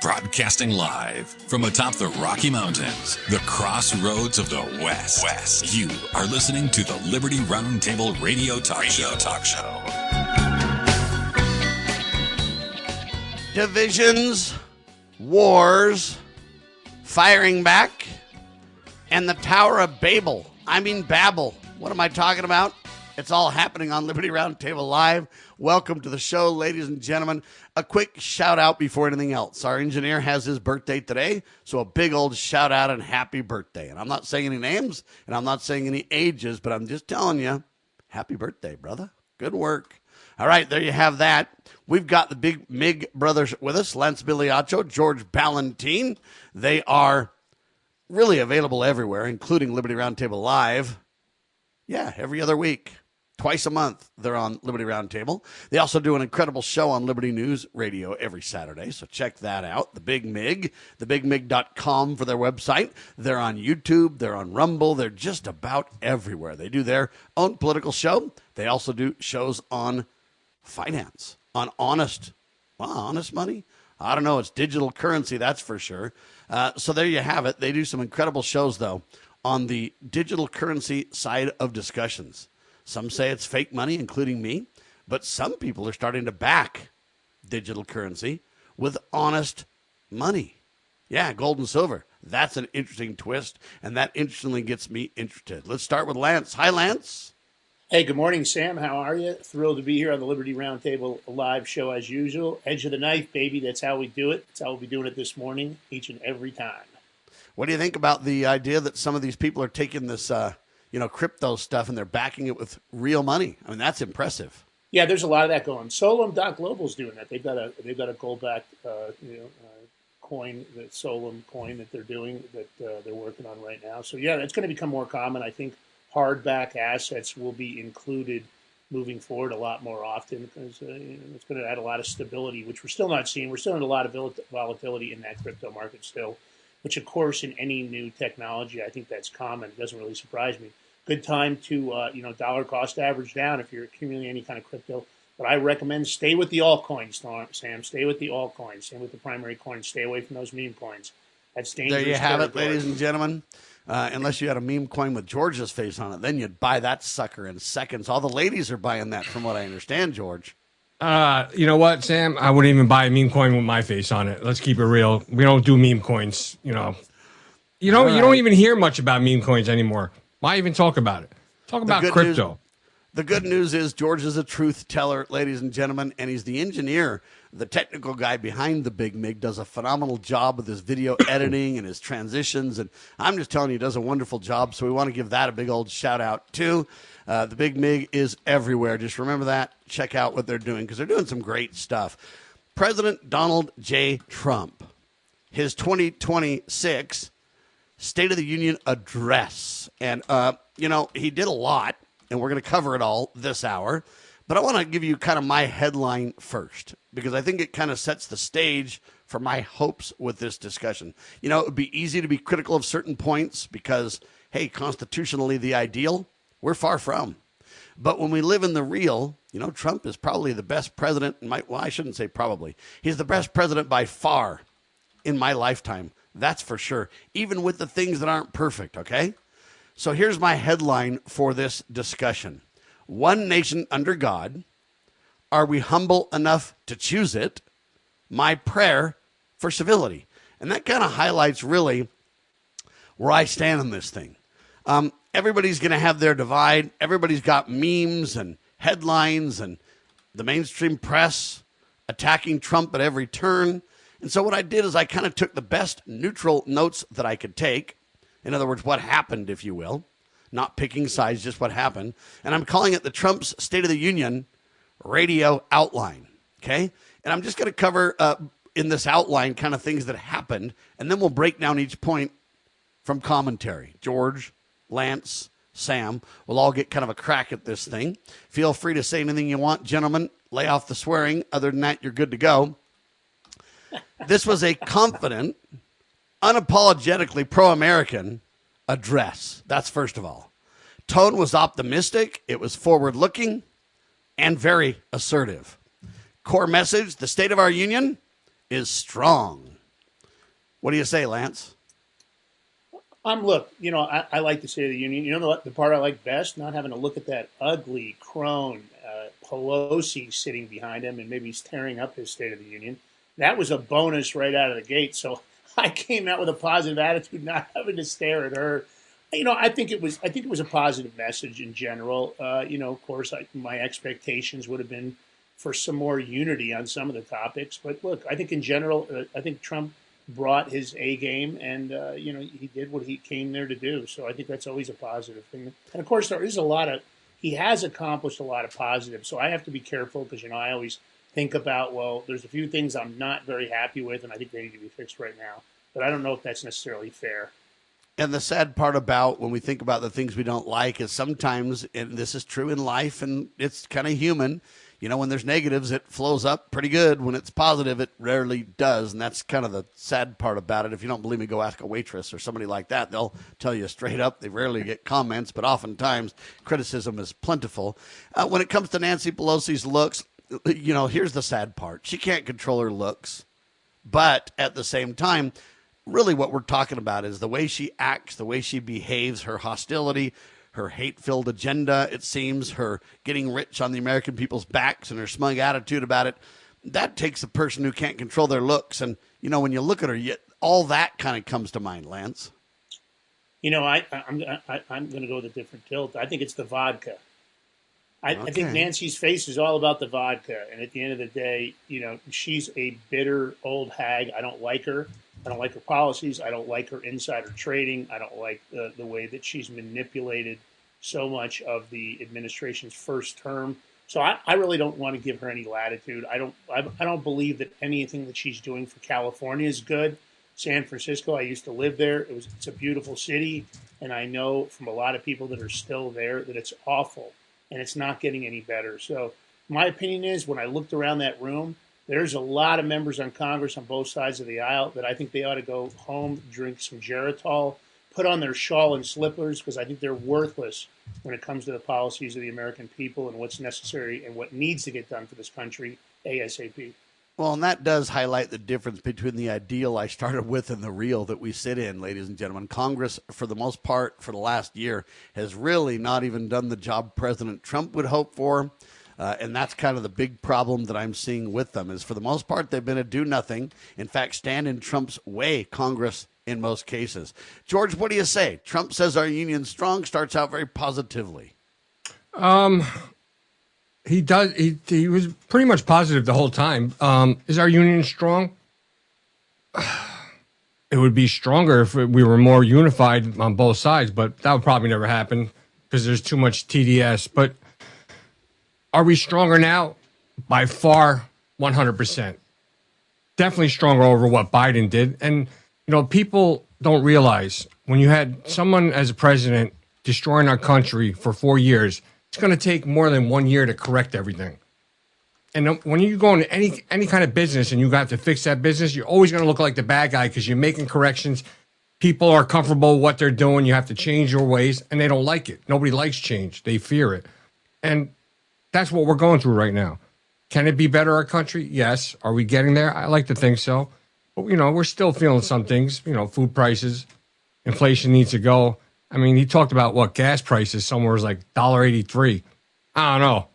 Broadcasting live from atop the Rocky Mountains, the crossroads of the West. You are listening to the Liberty RoundTable Radio Talk Show. Divisions, wars, firing back, and the Tower of Babel. Babel. What am I talking about? It's all happening on Liberty RoundTable Live. Welcome to the show, ladies and gentlemen. A quick shout out before anything else. Our engineer has his birthday today, so a big old shout out and happy birthday. And I'm not saying any names, and I'm not saying any ages, but I'm just telling you, happy birthday, brother. Good work. All right, there you have that. We've got the Big Mig brothers with us, Lance Migliaccio, George Balloutine. They are really available everywhere, including Liberty RoundTable Live. Yeah, every other week. Twice a month, they're on Liberty RoundTable. They also do an incredible show on Liberty News Radio every Saturday, so check that out. The Big Mig, thebigmig.com for their website. They're on YouTube. They're on Rumble. They're just about everywhere. They do their own political show. They also do shows on finance, on honest money. I don't know. It's digital currency, that's for sure. So there you have it. They do some incredible shows, though, on the digital currency side of discussions. Some say it's fake money, including me, but some people are starting to back digital currency with honest money. Yeah, gold and silver. That's an interesting twist, and that interestingly gets me interested. Let's start with Lance. Hi, Lance. Hey, good morning, Sam. How are you? Thrilled to be here on the Liberty RoundTable Live show as usual. Edge of the knife, baby. That's how we do it. That's how we'll be doing it this morning, each and every time. What do you think about the idea that some of these people are taking this crypto stuff and they're backing it with real money? I mean, that's impressive. Yeah, there's a lot of that going. Solum.global's doing that. They've got a gold-backed coin, the Solum coin that they're doing, that they're working on right now. So yeah, it's going to become more common. I think hardback assets will be included moving forward a lot more often because it's going to add a lot of stability, which we're still not seeing. We're still in a lot of volatility in that crypto market still, which of course in any new technology, I think that's common. It doesn't really surprise me. Good time to, dollar cost average down if you're accumulating any kind of crypto. But I recommend stay with the altcoins, Sam. Stay with the altcoins. Stay with the primary coins. Stay away from those meme coins. That's dangerous. There you have it, ladies and gentlemen. Unless you had a meme coin with George's face on it, then you'd buy that sucker in seconds. All the ladies are buying that, from what I understand, George. You know what, Sam? I wouldn't even buy a meme coin with my face on it. Let's keep it real. We don't do meme coins, You don't even hear much about meme coins anymore. Why even talk about it? Talk about crypto. The good news is George is a truth teller, ladies and gentlemen, and he's the engineer, the technical guy behind the Big Mig, does a phenomenal job with his video editing and his transitions, and I'm just telling you, he does a wonderful job, so we want to give that a big old shout-out, too. The Big Mig is everywhere. Just remember that. Check out what they're doing, because they're doing some great stuff. President Donald J. Trump, his 2026 State of the Union address, and, he did a lot. And we're going to cover it all this hour. But I want to give you kind of my headline first, because I think it kind of sets the stage for my hopes with this discussion. It would be easy to be critical of certain points because, hey, constitutionally the ideal, we're far from. But when we live in the real, Trump is probably the best president. I shouldn't say probably. He's the best president by far in my lifetime. That's for sure. Even with the things that aren't perfect, okay? So here's my headline for this discussion. One nation under God. Are we humble enough to choose it? My prayer for civility. And that kind of highlights really where I stand on this thing. Everybody's going to have their divide. Everybody's got memes and headlines and the mainstream press attacking Trump at every turn. And so what I did is I kind of took the best neutral notes that I could take. In other words, what happened, if you will, not picking sides, just what happened. And I'm calling it the Trump's State of the Union radio outline, okay? And I'm just going to cover in this outline kind of things that happened, and then we'll break down each point from commentary. George, Lance, Sam, we'll all get kind of a crack at this thing. Feel free to say anything you want, gentlemen. Lay off the swearing. Other than that, you're good to go. This was a confident, unapologetically pro-American address. That's first of all. Tone was optimistic. It was forward-looking and very assertive. Core message, the state of our union is strong. What do you say, Lance? Look, I like the State of the Union. You know what? The part I like best, not having to look at that ugly crone Pelosi sitting behind him, and maybe he's tearing up his State of the Union. That was a bonus right out of the gate. So I came out with a positive attitude, not having to stare at her. I think it was a positive message in general. Of course, my expectations would have been for some more unity on some of the topics. But look, I think in general, I think Trump brought his A game, and he did what he came there to do. So I think that's always a positive thing. And of course, he has accomplished a lot of positives. So I have to be careful because I always think about, well, there's a few things I'm not very happy with, and I think they need to be fixed right now. But I don't know if that's necessarily fair. And the sad part about when we think about the things we don't like is sometimes, and this is true in life, and it's kind of human, when there's negatives, it flows up pretty good. When it's positive, it rarely does. And that's kind of the sad part about it. If you don't believe me, go ask a waitress or somebody like that. They'll tell you straight up. They rarely get comments, but oftentimes criticism is plentiful. When it comes to Nancy Pelosi's looks, here's the sad part. She can't control her looks. But at the same time, really what we're talking about is the way she acts, the way she behaves, her hostility, her hate-filled agenda, it seems, her getting rich on the American people's backs and her smug attitude about it. That takes a person who can't control their looks. And, when you look at her, all that kind of comes to mind, Lance. I'm going to go with a different tilt. I think it's the vodka. I think Nancy's face is all about the vodka. And at the end of the day, she's a bitter old hag. I don't like her. I don't like her policies. I don't like her insider trading. I don't like the way that she's manipulated so much of the administration's first term. So I really don't want to give her any latitude. I don't believe that anything that she's doing for California is good. San Francisco, I used to live there. It's a beautiful city, and I know from a lot of people that are still there that it's awful, and it's not getting any better. So my opinion is, when I looked around that room, there's a lot of members on Congress on both sides of the aisle that I think they ought to go home, drink some Geritol, put on their shawl and slippers, because I think they're worthless when it comes to the policies of the American people and what's necessary and what needs to get done for this country ASAP. Well, and that does highlight the difference between the ideal I started with and the real that we sit in, ladies and gentlemen. Congress, for the most part, for the last year, has really not even done the job President Trump would hope for. And that's kind of the big problem that I'm seeing with them is, for the most part, they've been a do-nothing. In fact, stand in Trump's way, Congress, in most cases. George, what do you say? Trump says our union's strong, starts out very positively. He does. He was pretty much positive the whole time. Is our union strong? It would be stronger if we were more unified on both sides, but that would probably never happen because there's too much TDS. But are we stronger now? By far, 100%. Definitely stronger over what Biden did. And, people don't realize when you had someone as a president destroying our country for 4 years, it's going to take more than 1 year to correct everything. And when you go into any kind of business and you have to fix that business, you're always going to look like the bad guy because you're making corrections. People are comfortable with what they're doing. You have to change your ways, and they don't like it. Nobody likes change. They fear it. And that's what we're going through right now. Can it be better, our country? Yes. Are we getting there? I like to think so. But, we're still feeling some things, food prices, inflation needs to go. I mean, he talked about what gas prices somewhere was like $1.83. I don't know.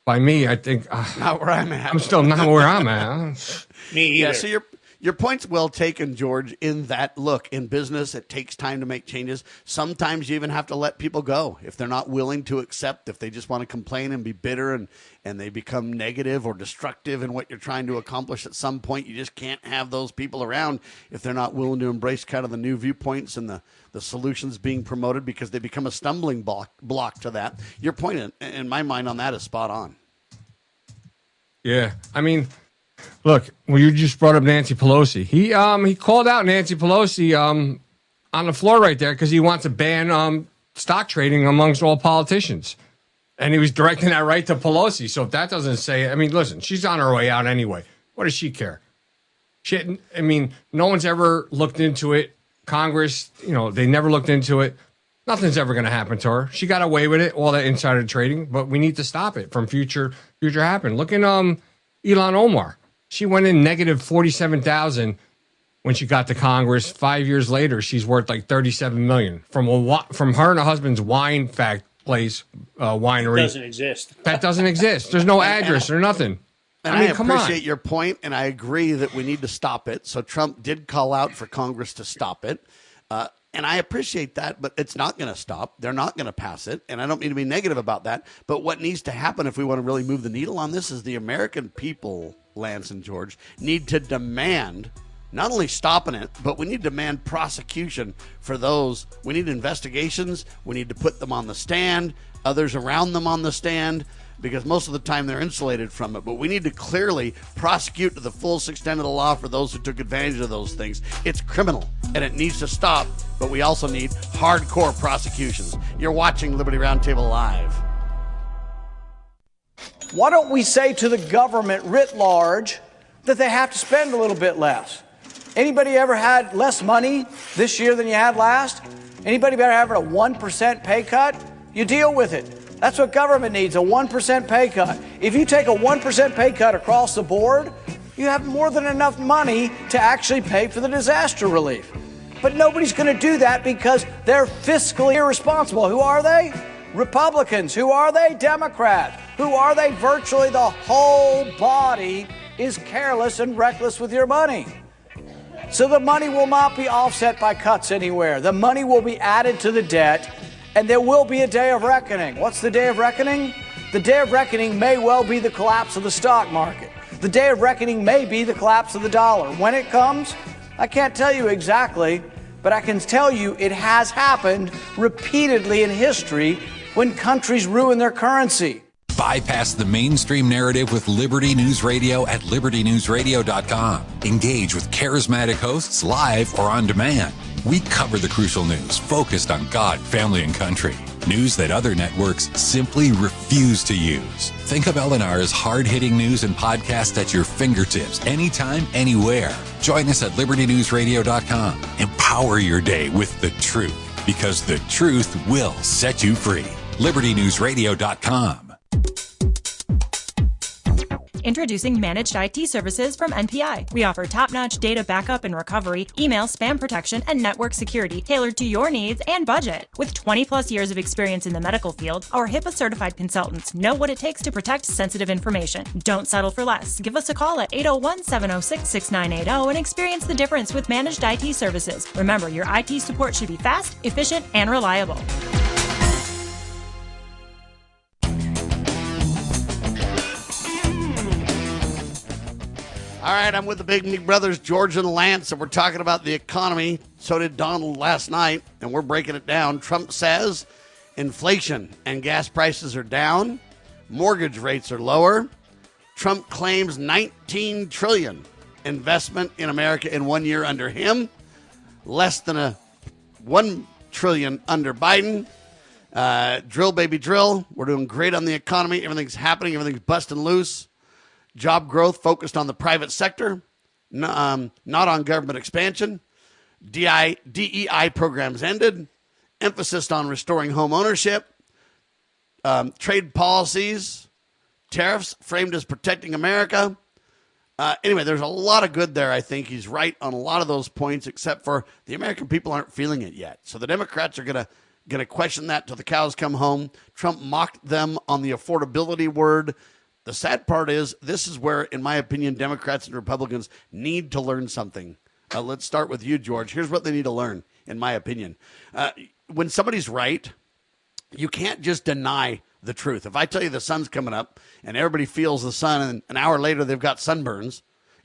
By me, I think not where I'm at. I'm still not where I'm at. Me either. Yeah, so your point's well taken, George, in that, look, in business, it takes time to make changes. Sometimes you even have to let people go if they're not willing to accept, if they just want to complain and be bitter and they become negative or destructive in what you're trying to accomplish. At some point, you just can't have those people around if they're not willing to embrace kind of the new viewpoints and the solutions being promoted, because they become a stumbling block to that. Your point, in my mind, on that is spot on. Yeah, I mean, look, well, you just brought up Nancy Pelosi. He called out Nancy Pelosi on the floor right there because he wants to ban stock trading amongst all politicians. And he was directing that right to Pelosi. So if that doesn't say it, I mean, listen, she's on her way out anyway. What does she care? No one's ever looked into it. Congress, they never looked into it. Nothing's ever going to happen to her. She got away with it, all that insider trading, but we need to stop it from future happening. Look at Ilhan Omar. She went in negative 47,000 when she got to Congress. 5 years later, she's worth like $37 million from her and her husband's wine place, winery. It doesn't exist. That doesn't exist. There's no address or nothing. And I appreciate your point, and I agree that we need to stop it. So Trump did call out for Congress to stop it. And I appreciate that, but it's not going to stop. They're not going to pass it. And I don't mean to be negative about that. But what needs to happen if we want to really move the needle on this is the American people, Lance and George, need to demand not only stopping it, but we need to demand prosecution for those. We need investigations. We need to put them on the stand, others around them on the stand, because most of the time they're insulated from it. But we need to clearly prosecute to the full extent of the law for those who took advantage of those things. It's criminal, and it needs to stop, but we also need hardcore prosecutions. You're watching Liberty Roundtable Live. Why don't we say to the government writ large that they have to spend a little bit less? Anybody ever had less money this year than you had last? Anybody ever have a 1% pay cut? You deal with it. That's what government needs, a 1% pay cut. If you take a 1% pay cut across the board, you have more than enough money to actually pay for the disaster relief. But nobody's going to do that because they're fiscally irresponsible. Who are they? Republicans. Who are they? Democrats. Who are they? Virtually the whole body is careless and reckless with your money. So the money will not be offset by cuts anywhere. The money will be added to the debt, and there will be a day of reckoning. What's the day of reckoning? The day of reckoning may well be the collapse of the stock market. The day of reckoning may be the collapse of the dollar. When it comes, I can't tell you exactly, but I can tell you it has happened repeatedly in history when countries ruin their currency. Bypass the mainstream narrative with Liberty News Radio at libertynewsradio.com. Engage with charismatic hosts live or on demand. We cover the crucial news focused on God, family, and country. News that other networks simply refuse to use. Think of LNR's hard-hitting news and podcast at your fingertips, anytime, anywhere. Join us at libertynewsradio.com. Empower your day with the truth, because the truth will set you free. libertynewsradio.com. Introducing Managed IT Services from NPI. We offer top-notch data backup and recovery, email spam protection, and network security tailored to your needs and budget. With 20-plus years of experience in the medical field, our HIPAA-certified consultants know what it takes to protect sensitive information. Don't settle for less. Give us a call at 801-706-6980 and experience the difference with Managed IT Services. Remember, your IT support should be fast, efficient, and reliable. All right, I'm with the Big Mig brothers, George and Lance, and we're talking about the economy. So did Donald last night, and we're breaking it down. Trump says inflation and gas prices are down. Mortgage rates are lower. Trump claims $19 trillion investment in America in 1 year under him. Less than $1 trillion under Biden. Drill, baby, drill. We're doing great on the economy. Everything's happening. Everything's busting loose. Job growth focused on the private sector, not on government expansion. DEI programs ended. Emphasis on restoring home ownership. Trade policies. Tariffs framed as protecting America. Anyway, there's a lot of good there. I think he's right on a lot of those points, except for the American people aren't feeling it yet. So the Democrats are going to question that till the cows come home. Trump mocked them on the affordability word. The sad part is this is where, in my opinion, Democrats and Republicans need to learn something. Let's start with you, George. Here's what they need to learn, in my opinion. When somebody's right, you can't just deny the truth. If I tell you the sun's coming up and everybody feels the sun and an hour later they've got sunburns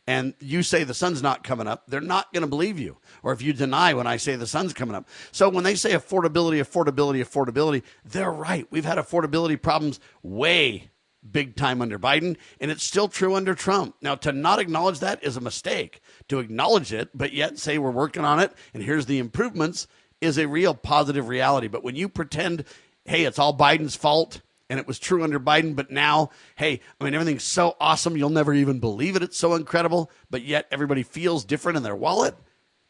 and you say the sun's not coming up, they're not going to believe you. Or if you deny when I say the sun's coming up. So when they say affordability, they're right. We've had affordability problems way big time under Biden, and it's still true under Trump. Now, to not acknowledge that is a mistake. To acknowledge it, but yet say we're working on it, and here's the improvements, is a real positive reality. But when you pretend, hey, it's all Biden's fault, and it was true under Biden, but now, hey, I mean, everything's so awesome, you'll never even believe it. It's so incredible, but yet everybody feels different in their wallet.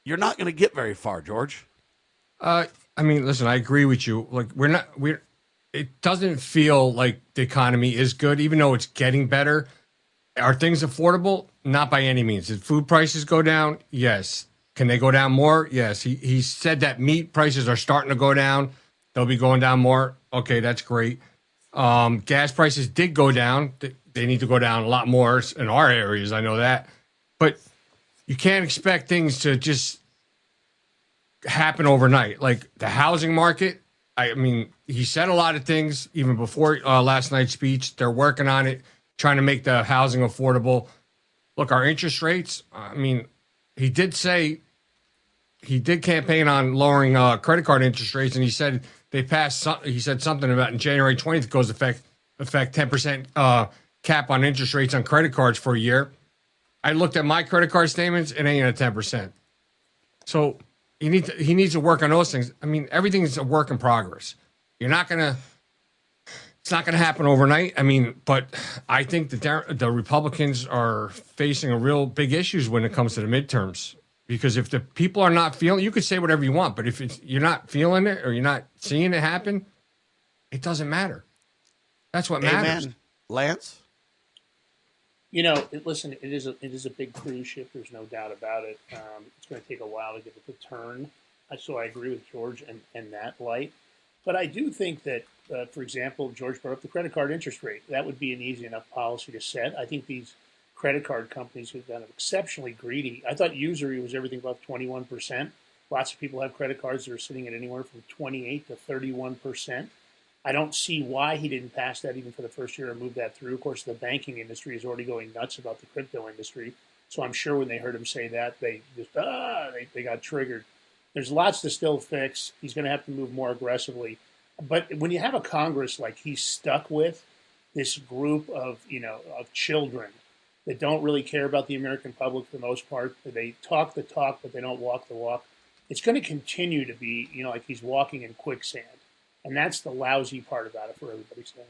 You're not going to get very far, George. I mean, listen, I agree with you. Like, it doesn't feel like the economy is good, even though it's getting better. Are things affordable? Not by any means. Did food prices go down? Yes. Can they go down more? Yes. He said that meat prices are starting to go down. They'll be going down more. Okay, that's great. Gas prices did go down. They need to go down a lot more in our areas. I know that. But you can't expect things to just happen overnight. Like the housing market, I mean, he said a lot of things even before last night's speech. They're working on it, trying to make the housing affordable. Look, our interest rates, I mean, he did campaign on lowering credit card interest rates, and he said they passed. He said something about in January 20th goes affect 10% cap on interest rates on credit cards for a year. I looked at my credit card statements; it ain't at 10%. So he needs to work on those things. I mean, everything's a work in progress. It's not gonna happen overnight. I mean, but I think that the Republicans are facing a real big issues when it comes to the midterms. Because if the people are not feeling, you could say whatever you want, but if you're not feeling it or you're not seeing it happen, it doesn't matter. That's what matters. Amen. Lance? Listen, it is a big cruise ship. There's no doubt about it. It's going to take a while to get it to turn. So I agree with George in that light. But I do think that, for example, George brought up the credit card interest rate. That would be an easy enough policy to set. I think these credit card companies have been exceptionally greedy. I thought usury was everything above 21%. Lots of people have credit cards that are sitting at anywhere from 28 to 31%. I don't see why he didn't pass that even for the first year and move that through. Of course, the banking industry is already going nuts about the crypto industry. So I'm sure when they heard him say that, they just, they got triggered. There's lots to still fix. He's going to have to move more aggressively. But when you have a Congress like he's stuck with, this group of children that don't really care about the American public for the most part, they talk the talk, but they don't walk the walk, it's going to continue to be, like he's walking in quicksand. And that's the lousy part about it for everybody, Sam.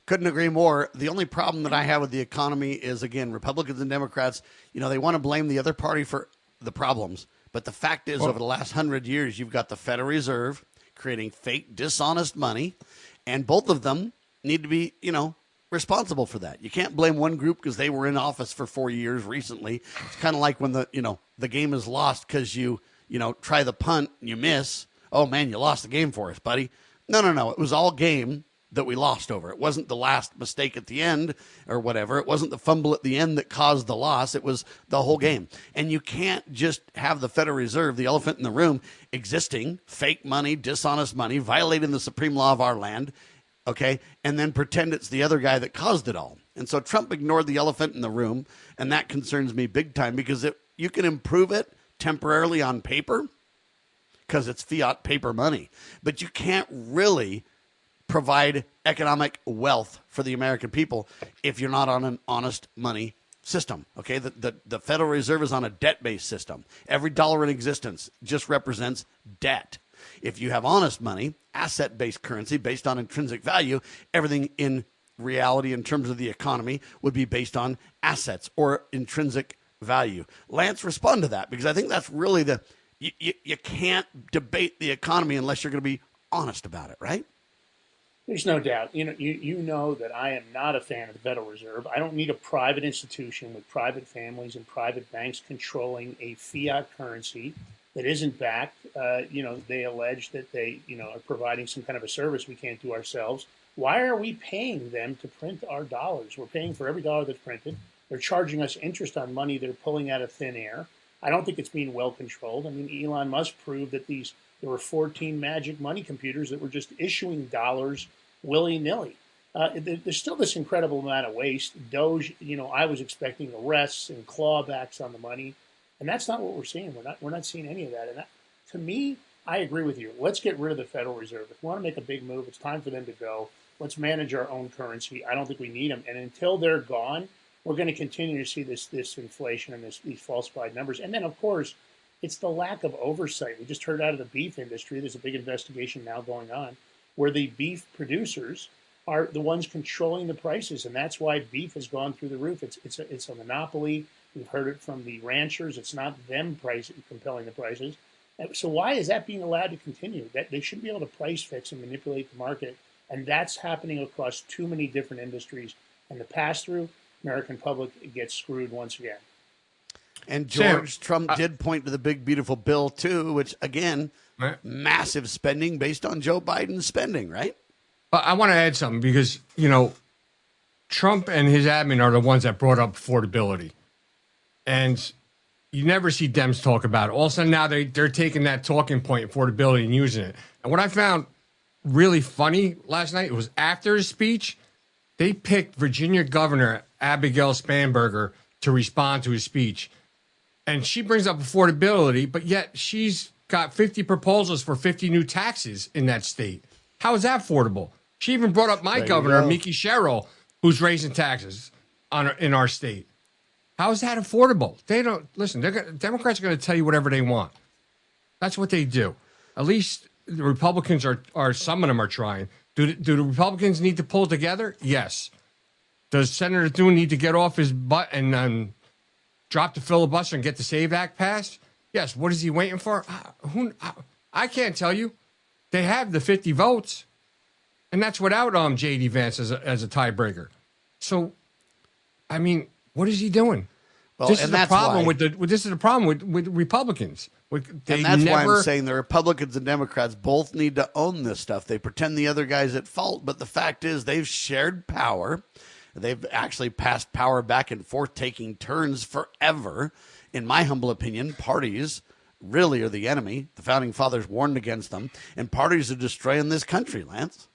Couldn't agree more. The only problem that I have with the economy is, again, Republicans and Democrats, they want to blame the other party for the problems. But the fact is, over the last 100 years, you've got the Federal Reserve creating fake, dishonest money, and both of them need to be, responsible for that. You can't blame one group because they were in office for 4 years recently. It's kind of like when the game is lost because you try the punt and you miss. Oh man, you lost the game for us, buddy. No. It was all game that we lost over. It wasn't the last mistake at the end or whatever. It wasn't the fumble at the end that caused the loss. It was the whole game. And you can't just have the Federal Reserve, the elephant in the room, existing, fake money, dishonest money, violating the supreme law of our land, okay, and then pretend it's the other guy that caused it all. And so Trump ignored the elephant in the room, and that concerns me big time because you can improve it temporarily on paper because it's fiat paper money, but you can't really provide economic wealth for the American people if you're not on an honest money system, okay? The Federal Reserve is on a debt-based system. Every dollar in existence just represents debt. If you have honest money, asset-based currency based on intrinsic value, everything in reality in terms of the economy would be based on assets or intrinsic value. Lance, respond to that because I think that's really you can't debate the economy unless you're going to be honest about it, right? There's no doubt. You know that I am not a fan of the Federal Reserve. I don't need a private institution with private families and private banks controlling a fiat currency that isn't backed. They allege that they, are providing some kind of a service we can't do ourselves. Why are we paying them to print our dollars? We're paying for every dollar that's printed. They're charging us interest on money they're pulling out of thin air. I don't think it's being well controlled. I mean, Elon Musk proved that there were 14 magic money computers that were just issuing dollars willy-nilly. There's still this incredible amount of waste. Doge, I was expecting arrests and clawbacks on the money, and that's not what we're seeing. We're not seeing any of that. And to me, I agree with you. Let's get rid of the Federal Reserve. If we want to make a big move, it's time for them to go. Let's manage our own currency. I don't think we need them. And until they're gone, we're going to continue to see this inflation and these falsified numbers. And then, of course, it's the lack of oversight. We just heard out of the beef industry, there's a big investigation now going on, where the beef producers are the ones controlling the prices, and that's why beef has gone through the roof. It's a monopoly. We've heard it from the ranchers. It's not them compelling the prices. So why is that being allowed to continue? That they shouldn't be able to price fix and manipulate the market, and that's happening across too many different industries. And the pass-through, American public gets screwed once again. And George Trump did point to the big, beautiful bill, too, which, again, massive spending based on Joe Biden's spending, right? I want to add something because, you know, Trump and his admin are the ones that brought up affordability. And you never see Dems talk about it. All of a sudden now they're taking that talking point, affordability, and using it. And what I found really funny last night, it was after his speech, they picked Virginia Governor Abigail Spanberger to respond to his speech. And she brings up affordability, but yet she's got 50 proposals for 50 new taxes in that state. How is that affordable? She even brought up my governor, Migliaccio, who's raising taxes in our state. How is that affordable? They don't listen. Democrats are going to tell you whatever they want. That's what they do. At least the Republicans are some of them are trying. Do the Republicans need to pull together? Yes. Does Senator Thune need to get off his butt and drop the filibuster and get the SAVE Act passed? Yes. What is he waiting for? I can't tell you. They have the 50 votes, and that's without J.D. Vance as a tiebreaker. So, I mean, what is he doing? Well, this is the problem with Republicans. And that's why I'm saying the Republicans and Democrats both need to own this stuff. They pretend the other guy's at fault, but the fact is they've shared power. They've actually passed power back and forth, taking turns forever. In my humble opinion, parties really are the enemy. The founding fathers warned against them, and parties are destroying this country, Lance.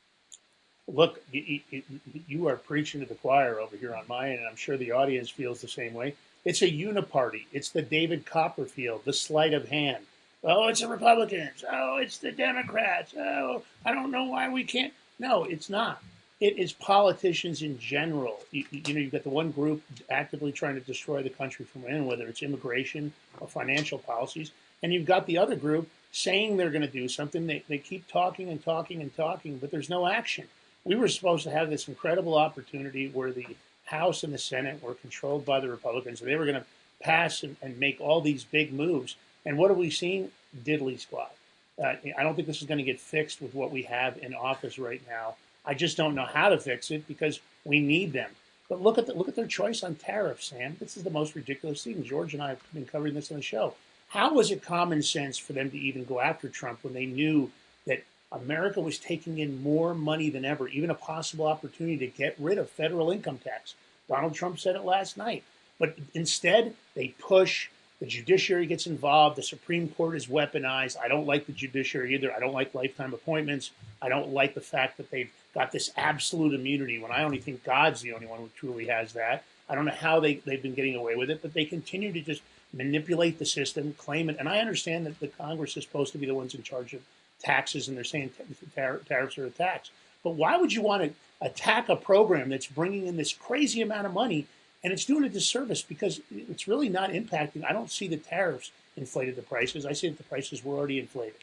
Look, you are preaching to the choir over here on my end, and I'm sure the audience feels the same way. It's a uniparty. It's the David Copperfield, the sleight of hand. Oh, it's the Republicans. Oh, it's the Democrats. Oh, I don't know why we can't. No, it's not. It is politicians in general. You've got the one group actively trying to destroy the country from within, whether it's immigration or financial policies. And you've got the other group saying they're going to do something. They keep talking and talking and talking, but there's no action. We were supposed to have this incredible opportunity where the House and the Senate were controlled by the Republicans, and they were going to pass and make all these big moves. And what have we seen? Diddly squat. I don't think this is going to get fixed with what we have in office right now. I just don't know how to fix it because we need them. But look at their choice on tariffs, Sam. This is the most ridiculous thing. George and I have been covering this on the show. How was it common sense for them to even go after Trump when they knew that America was taking in more money than ever, even a possible opportunity to get rid of federal income tax? Donald Trump said it last night. But instead, they push. The judiciary gets involved. The Supreme Court is weaponized. I don't like the judiciary either. I don't like lifetime appointments. I don't like the fact that they've got this absolute immunity when I only think God's the only one who truly has that. I don't know how they've been getting away with it, but they continue to just manipulate the system, claim it. And I understand that the Congress is supposed to be the ones in charge of taxes, and they're saying tariffs are a tax. But why would you want to attack a program that's bringing in this crazy amount of money, and it's doing a disservice because it's really not impacting? I don't see the tariffs inflated the prices. I see that the prices were already inflated.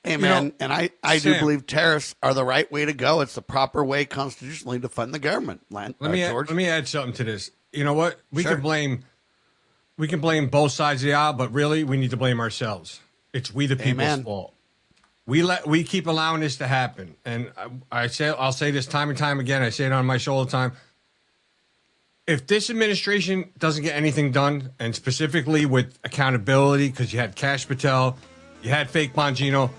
Hey, man, and I do believe tariffs are the right way to go. It's the proper way constitutionally to fund the government. George? Let me add something to this. You know what? We can blame both sides of the aisle, but really we need to blame ourselves. It's we the people's fault. We keep allowing this to happen. And I'll say this time and time again. I say it on my show all the time. If this administration doesn't get anything done, and specifically with accountability, because you had Kash Patel, you had fake Bongino,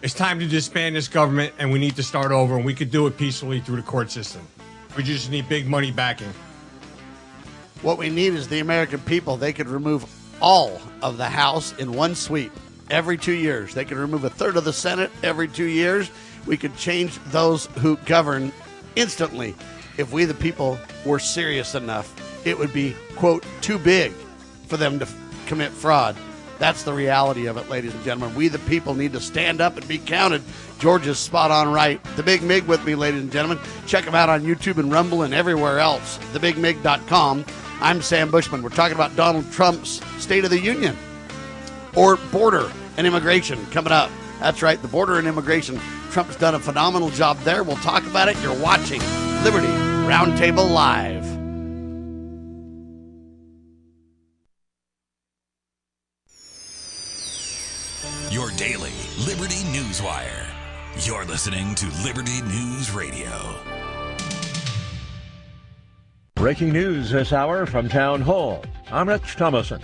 it's time to disband this government, and we need to start over, and we could do it peacefully through the court system. We just need big money backing. What we need is the American people. They could remove all of the House in one sweep every 2 years. They could remove a third of the Senate every 2 years. We could change those who govern instantly. If we, the people, were serious enough, it would be, quote, too big for them to commit fraud. That's the reality of it, ladies and gentlemen. We, the people, need to stand up and be counted. George is spot on right. The Big Mig with me, ladies and gentlemen. Check him out on YouTube and Rumble and everywhere else. TheBigMig.com. I'm Sam Bushman. We're talking about Donald Trump's State of the Union, or border and immigration coming up. That's right, the border and immigration. Trump's done a phenomenal job there. We'll talk about it. You're watching Liberty Roundtable Live. Your daily Liberty News Wire. You're listening to Liberty News Radio. Breaking news this hour from Town Hall. I'm Rich Thomason.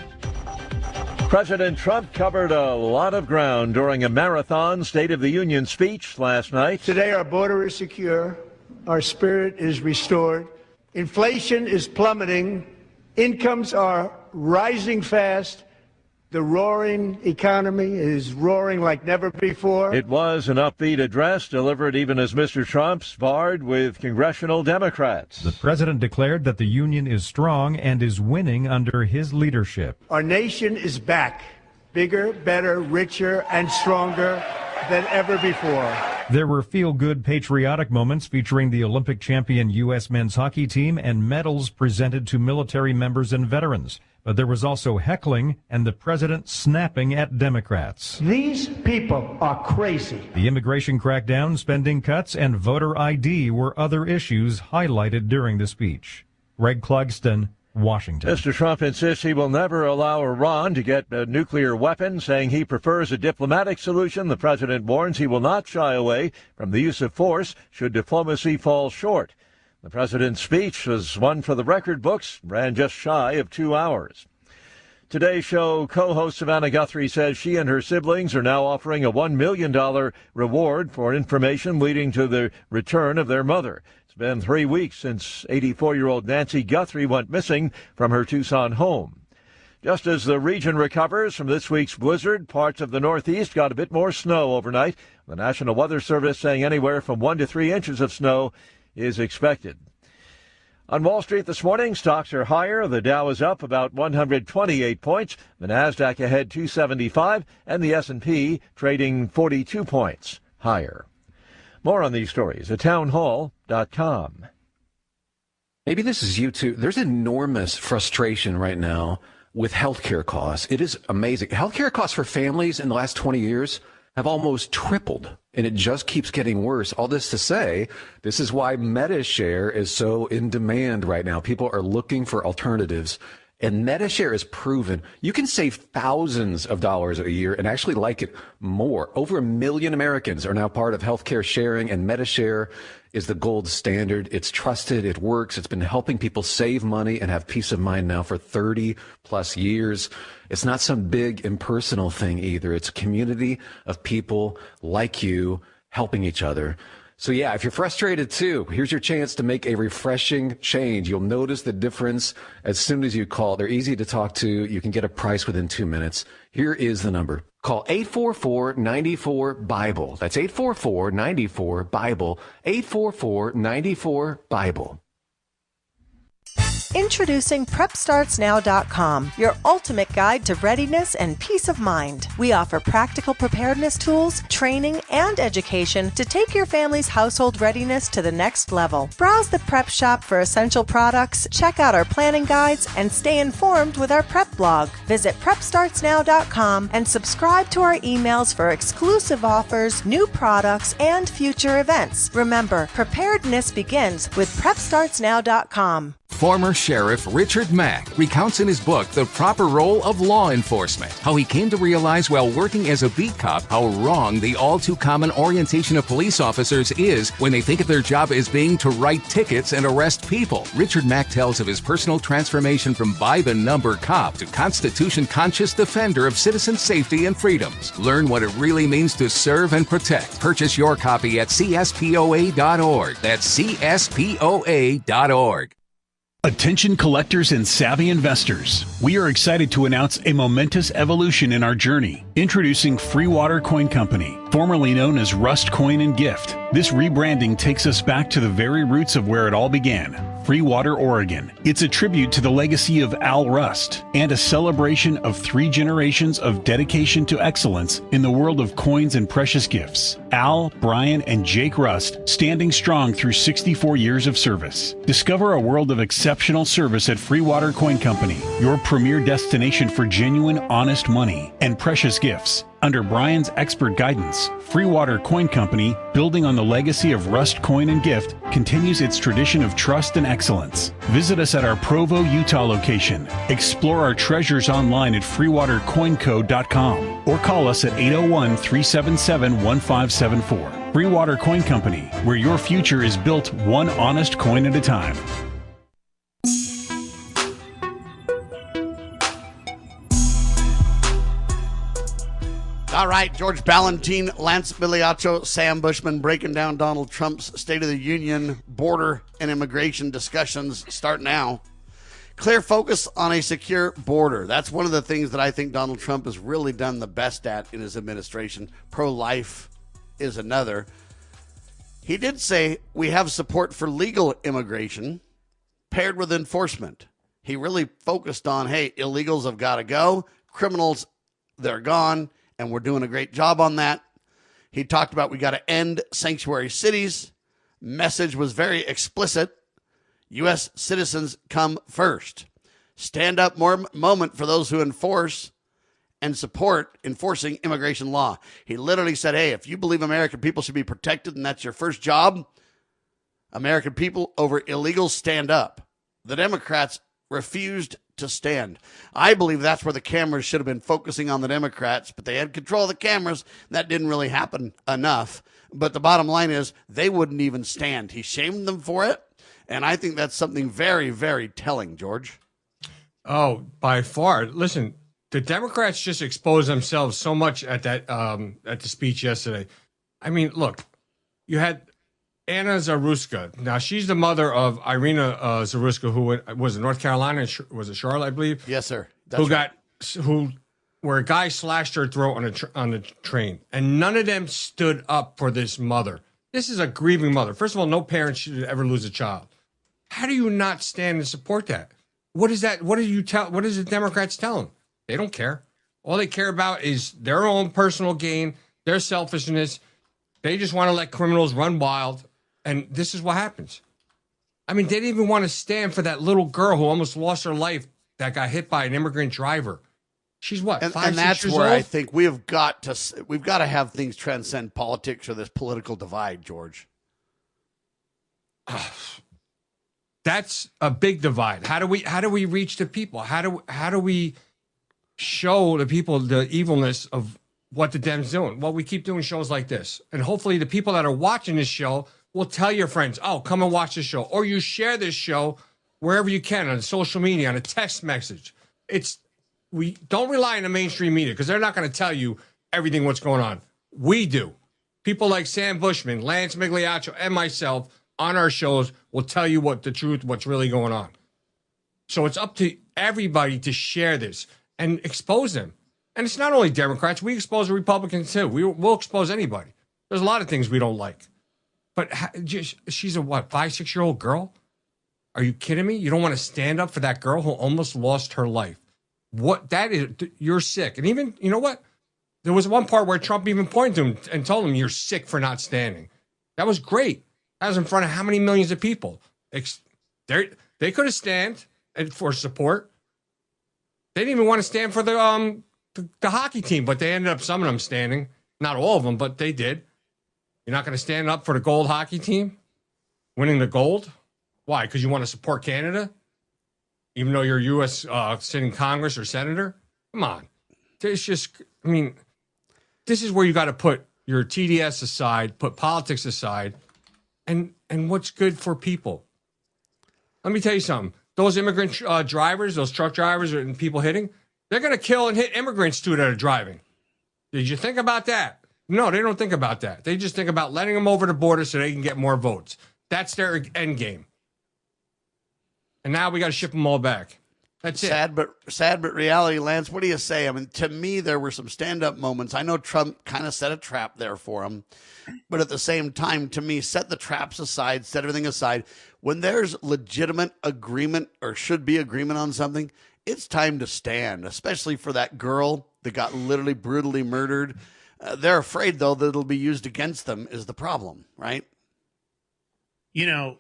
President Trump covered a lot of ground during a marathon State of the Union speech last night. Today our border is secure, our spirit is restored, inflation is plummeting, incomes are rising fast, the roaring economy is roaring like never before. It was an upbeat address delivered even as Mr. Trump sparred with congressional Democrats. The president declared that the union is strong and is winning under his leadership. Our nation is back, bigger, better, richer, and stronger than ever before. There were feel-good patriotic moments featuring the Olympic champion U.S. men's hockey team and medals presented to military members and veterans. But there was also heckling and the president snapping at Democrats. These people are crazy. The immigration crackdown, spending cuts, and voter ID were other issues highlighted during the speech. Greg Clugston, Washington. Mr. Trump insists he will never allow Iran to get a nuclear weapon, saying he prefers a diplomatic solution. The president warns he will not shy away from the use of force should diplomacy fall short. The president's speech was one for the record books, ran just shy of 2 hours. Today's show co-host Savannah Guthrie says she and her siblings are now offering a $1 million reward for information leading to the return of their mother. It's been 3 weeks since 84-year-old Nancy Guthrie went missing from her Tucson home. Just as the region recovers from this week's blizzard, parts of the Northeast got a bit more snow overnight. The National Weather Service saying anywhere from 1 to 3 inches of snow is expected. On Wall Street this morning, stocks are higher. The Dow is up about 128 points. The Nasdaq ahead 275, and the S&P trading 42 points higher. More on these stories at townhall.com. Maybe this is you too. There's enormous frustration right now with healthcare costs. It is amazing. Healthcare costs for families in the last 20 years have almost tripled, and it just keeps getting worse. All this to say, this is why MediShare is so in demand right now. People are looking for alternatives, and MediShare is proven you can save thousands of dollars a year and actually like it more. Over 1 million Americans are now part of healthcare sharing, and MediShare is the gold standard. It's trusted. It works. It's been helping people save money and have peace of mind now for 30 plus years. It's not some big impersonal thing either. It's a community of people like you helping each other. So yeah, if you're frustrated too, here's your chance to make a refreshing change. You'll notice the difference as soon as you call. They're easy to talk to. You can get a price within 2 minutes. Here is the number. Call 844-94-BIBLE. That's 844-94-BIBLE. 844-94-BIBLE. Introducing PrepStartsNow.com, your ultimate guide to readiness and peace of mind. We offer practical preparedness tools, training, and education to take your family's household readiness to the next level. Browse the prep shop for essential products, check out our planning guides, and stay informed with our prep blog. Visit PrepStartsNow.com and subscribe to our emails for exclusive offers, new products, and future events. Remember, preparedness begins with PrepStartsNow.com. Former Sheriff Richard Mack recounts in his book The Proper Role of Law Enforcement, how he came to realize while working as a beat cop how wrong the all-too-common orientation of police officers is when they think of their job as being to write tickets and arrest people. Richard Mack tells of his personal transformation from by-the-number cop to Constitution-conscious defender of citizen safety and freedoms. Learn what it really means to serve and protect. Purchase your copy at CSPOA.org. That's CSPOA.org. Attention collectors and savvy investors. We are excited to announce a momentous evolution in our journey. Introducing Free Water Coin Company, formerly known as Rust Coin and Gift. This rebranding takes us back to the very roots of where it all began. Free Water, Oregon. It's a tribute to the legacy of Al Rust and a celebration of 3 generations of dedication to excellence in the world of coins and precious gifts. Al, Brian, and Jake Rust standing strong through 64 years of service. Discover a world of exceptional service at Free Water Coin Company, your premier destination for genuine, honest money and precious gifts. Under Brian's expert guidance, Free Water Coin Company, building on the legacy of Rust Coin and Gift, continues its tradition of trust and excellence. Visit us at our Provo, Utah location. Explore our treasures online at freewatercoinco.com or call us at 801-377-1574. Free Water Coin Company, where your future is built one honest coin at a time. All right, George Balloutine, Lance Migliaccio, Sam Bushman breaking down Donald Trump's State of the Union border and immigration discussions start now. Clear focus on a secure border. That's one of the things that I think Donald Trump has really done the best at in his administration. Pro-life is another. He did say we have support for legal immigration paired with enforcement. He really focused on, hey, illegals have got to go. Criminals, they're gone. And we're doing a great job on that. He talked about we got to end sanctuary cities. Message was very explicit. U.S. citizens come first. Stand up moment for those who enforce and support enforcing immigration law. He literally said, hey, if you believe American people should be protected and that's your first job, American people over illegals, stand up. The Democrats refused to stand. I believe that's where the cameras should have been focusing on the Democrats, but they had control of the cameras. That didn't really happen enough. But the bottom line is they wouldn't even stand. He shamed them for it, and I think that's something very, very telling, George. Oh, by far. Listen, the Democrats just exposed themselves so much at that at the speech yesterday. I mean, look, you had Anna Zaruska. Now, she's the mother of Irina Zaruska, who was in North Carolina. Was it Charlotte, I believe? Yes, sir. That's where a guy slashed her throat on the train. And none of them stood up for this mother. This is a grieving mother. First of all, no parent should ever lose a child. How do you not stand and support that? What is that? What do the Democrats tell them? They don't care. All they care about is their own personal gain, their selfishness. They just want to let criminals run wild. And this is what happens. I mean, they didn't even want to stand for that little girl who almost lost her life that got hit by an immigrant driver. She's what, 5, 6 years old? And that's where I think we've got to have things transcend politics or this political divide, George. That's a big divide. How do we reach the people? How do we show the people the evilness of what the Dems doing? Well, we keep doing shows like this, and hopefully the people that are watching this show will tell your friends, oh, come and watch this show. Or you share this show wherever you can, on social media, on a text message. We don't rely on the mainstream media because they're not going to tell you everything what's going on. We do. People like Sam Bushman, Lance Migliaccio, and myself on our shows will tell you what's really going on. So it's up to everybody to share this and expose them. And it's not only Democrats. We expose the Republicans too. We'll expose anybody. There's a lot of things we don't like. But she's a 5, 6-year-old girl? Are you kidding me? You don't want to stand up for that girl who almost lost her life. You're sick. And even, you know what? There was one part where Trump even pointed to him and told him, you're sick for not standing. That was great. That was in front of how many millions of people? They could have stand for support. They didn't even want to stand for the hockey team, but they ended up, some of them standing. Not all of them, but they did. You're not going to stand up for the gold hockey team? Winning the gold? Why? Because you want to support Canada? Even though you're a U.S. Sitting Congress or senator? Come on. It's just, I mean, this is where you got to put your TDS aside, put politics aside, and what's good for people. Let me tell you something. Those immigrant drivers, those truck drivers and people hitting, they're going to kill and hit immigrants too that are driving. Did you think about that? No, they don't think about that. They just think about letting them over the border so they can get more votes. That's their end game. And now we got to ship them all back. That's it. Sad but reality, Lance. What do you say? I mean, to me, there were some stand-up moments. I know Trump kind of set a trap there for him, but at the same time, to me, set the traps aside, set everything aside. When there's legitimate agreement or should be agreement on something, it's time to stand, especially for that girl that got literally brutally murdered. They're afraid, though, that it'll be used against them is the problem, right? You know,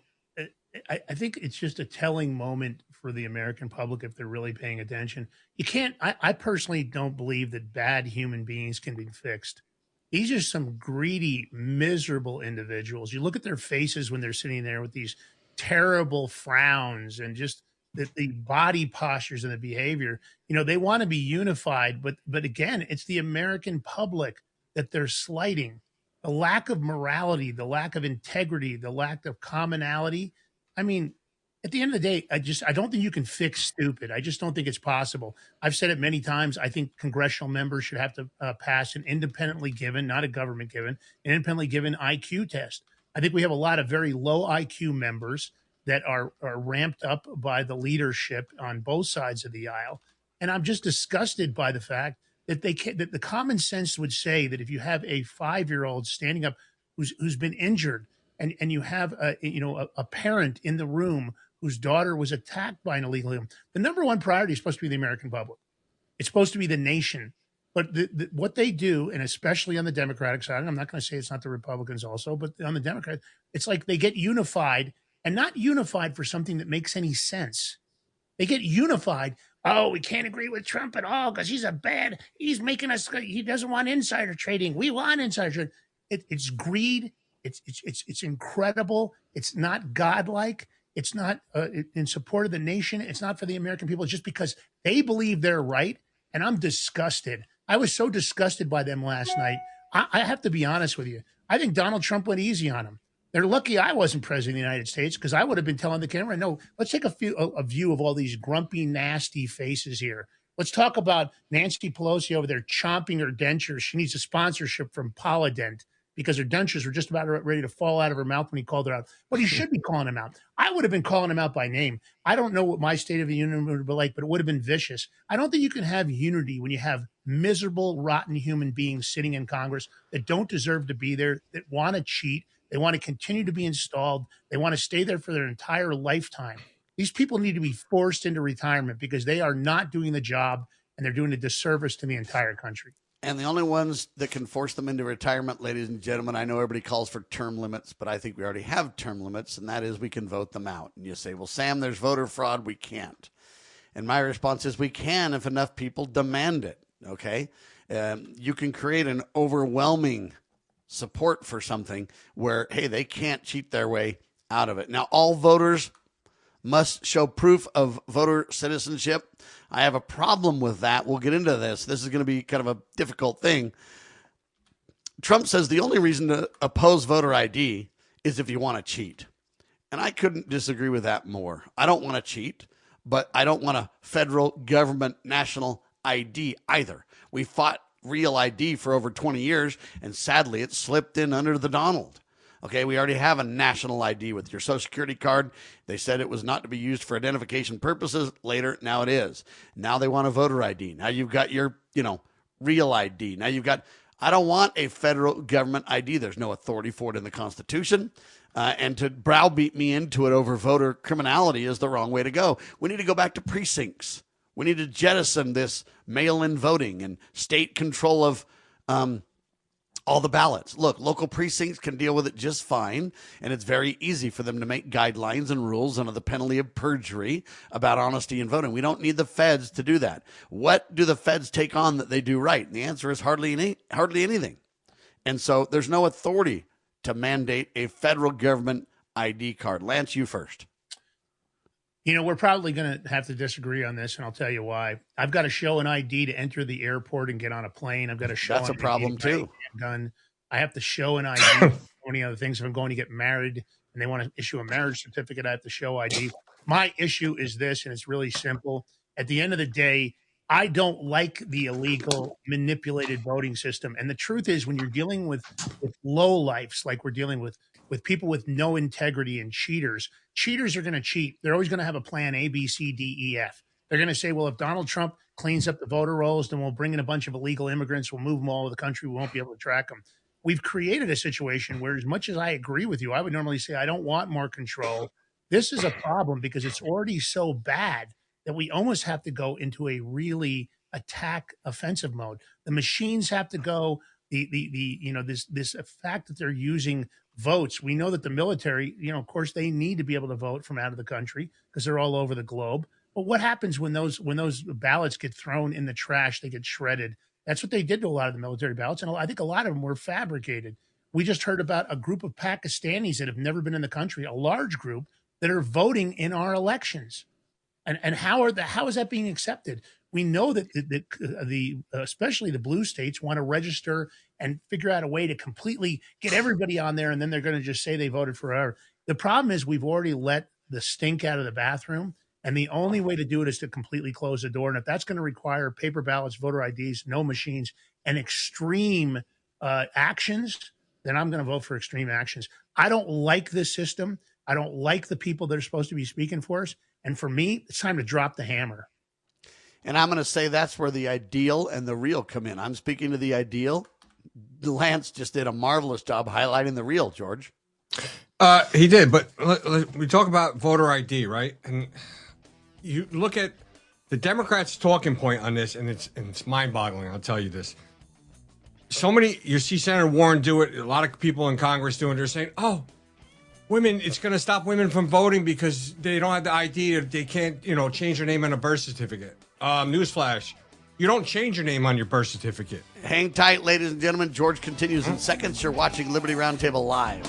I think it's just a telling moment for the American public if they're really paying attention. You can't, I personally don't believe that bad human beings can be fixed. These are some greedy, miserable individuals. You look at their faces when they're sitting there with these terrible frowns and just the body postures and the behavior. You know, they want to be unified, but again, it's the American public that they're slighting. The lack of morality, the lack of integrity, the lack of commonality. I mean, at the end of the day, I don't think you can fix stupid. I just don't think it's possible. I've said it many times. I think congressional members should have to pass an independently given, not a government given, an independently given IQ test. I think we have a lot of very low IQ members that are ramped up by the leadership on both sides of the aisle. And I'm just disgusted by the fact that that the common sense would say that if you have a 5-year-old standing up who's been injured, and you have a parent in the room whose daughter was attacked by an illegal alien, the number one priority is supposed to be the American public. It's supposed to be the nation. But what they do, and especially on the Democratic side, and I'm not going to say it's not the Republicans also, but on the Democrat, it's like they get unified, and not unified for something that makes any sense. They get unified. Oh, we can't agree with Trump at all because he's making us, he doesn't want insider trading. We want insider trading. It's greed. It's incredible. It's not godlike. It's not in support of the nation. It's not for the American people. It's just because they believe they're right. And I'm disgusted. I was so disgusted by them last night. I have to be honest with you. I think Donald Trump went easy on him. They're lucky I wasn't president of the United States, because I would have been telling the camera, no, let's take a view of all these grumpy, nasty faces here. Let's talk about Nancy Pelosi over there chomping her dentures. She needs a sponsorship from Polydent, because her dentures were just about ready to fall out of her mouth when he called her out. But he should be calling him out. I would have been calling him out by name. I don't know what my State of the Union would be like, but it would have been vicious. I don't think you can have unity when you have miserable, rotten human beings sitting in Congress that don't deserve to be there, that want to cheat. They want to continue to be installed. They want to stay there for their entire lifetime. These people need to be forced into retirement because they are not doing the job, and they're doing a disservice to the entire country. And the only ones that can force them into retirement, ladies and gentlemen, I know everybody calls for term limits, but I think we already have term limits, and that is we can vote them out. And you say, well, Sam, there's voter fraud. We can't. And my response is we can if enough people demand it, okay? You can create an overwhelming support for something where, hey, they can't cheat their way out of it. Now, all voters must show proof of voter citizenship. I have a problem with that. We'll get into this. This is going to be kind of a difficult thing. Trump says the only reason to oppose voter ID is if you want to cheat. And I couldn't disagree with that more. I don't want to cheat, but I don't want a federal government national ID either. We fought real ID for over 20 years, and sadly, it slipped in under the Donald. Okay, we already have a national ID with your Social Security card. They said it was not to be used for identification purposes. Later, now it is. Now they want a voter ID. Now you've got your, real ID. Now you've got, I don't want a federal government ID. There's no authority for it in the Constitution. And to browbeat me into it over voter criminality is the wrong way to go. We need to go back to precincts. We need to jettison this mail-in voting and state control of all the ballots. Look, local precincts can deal with it just fine, and it's very easy for them to make guidelines and rules under the penalty of perjury about honesty in voting. We don't need the feds to do that. What do the feds take on that they do right? And the answer is hardly anything. And so there's no authority to mandate a federal government ID card. Lance, you first. We're probably going to have to disagree on this, and I'll tell you why. I've got to show an ID to enter the airport and get on a plane. I've got to show that's a problem too. Gun. I have to show an ID. Many other things. If I'm going to get married and they want to issue a marriage certificate, I have to show ID. My issue is this, and it's really simple. At the end of the day, I don't like the illegal, manipulated voting system. And the truth is, when you're dealing with lowlifes like we're dealing with people with no integrity and cheaters are going to cheat. They're always going to have a plan A, B, C, D, E, F. They're going to say, well, if Donald Trump cleans up the voter rolls, then we'll bring in a bunch of illegal immigrants. We'll move them all over the country. We won't be able to track them. We've created a situation where, as much as I agree with you, I would normally say I don't want more control. This is a problem because it's already so bad that we almost have to go into a really attack offensive mode. The machines have to go. This fact that they're using votes. We know that the military, of course, they need to be able to vote from out of the country because they're all over the globe. But what happens when those ballots get thrown in the trash? They get shredded. That's what they did to a lot of the military ballots, and I think a lot of them were fabricated. We just heard about a group of Pakistanis that have never been in the country, a large group that are voting in our elections. And how is that being accepted? We know that especially the blue states want to register and figure out a way to completely get everybody on there, and then they're going to just say they voted for our. The problem is we've already let the stink out of the bathroom. And the only way to do it is to completely close the door. And if that's going to require paper ballots, voter IDs, no machines, and extreme actions, then I'm going to vote for extreme actions. I don't like this system. I don't like the people that are supposed to be speaking for us. And for me, it's time to drop the hammer. And I'm going to say that's where the ideal and the real come in. I'm speaking to the ideal. Lance just did a marvelous job highlighting the real, George. He did, but we talk about voter ID, right? And you look at the Democrats' talking point on this, and it's mind-boggling. I'll tell you this. You see Senator Warren do it. A lot of people in Congress doing it. They're saying, "Oh, women, it's going to stop women from voting because they don't have the ID. Or they can't, change their name on a birth certificate." Newsflash: you don't change your name on your birth certificate. Hang tight, ladies and gentlemen. George continues in seconds. You're watching Liberty Roundtable Live.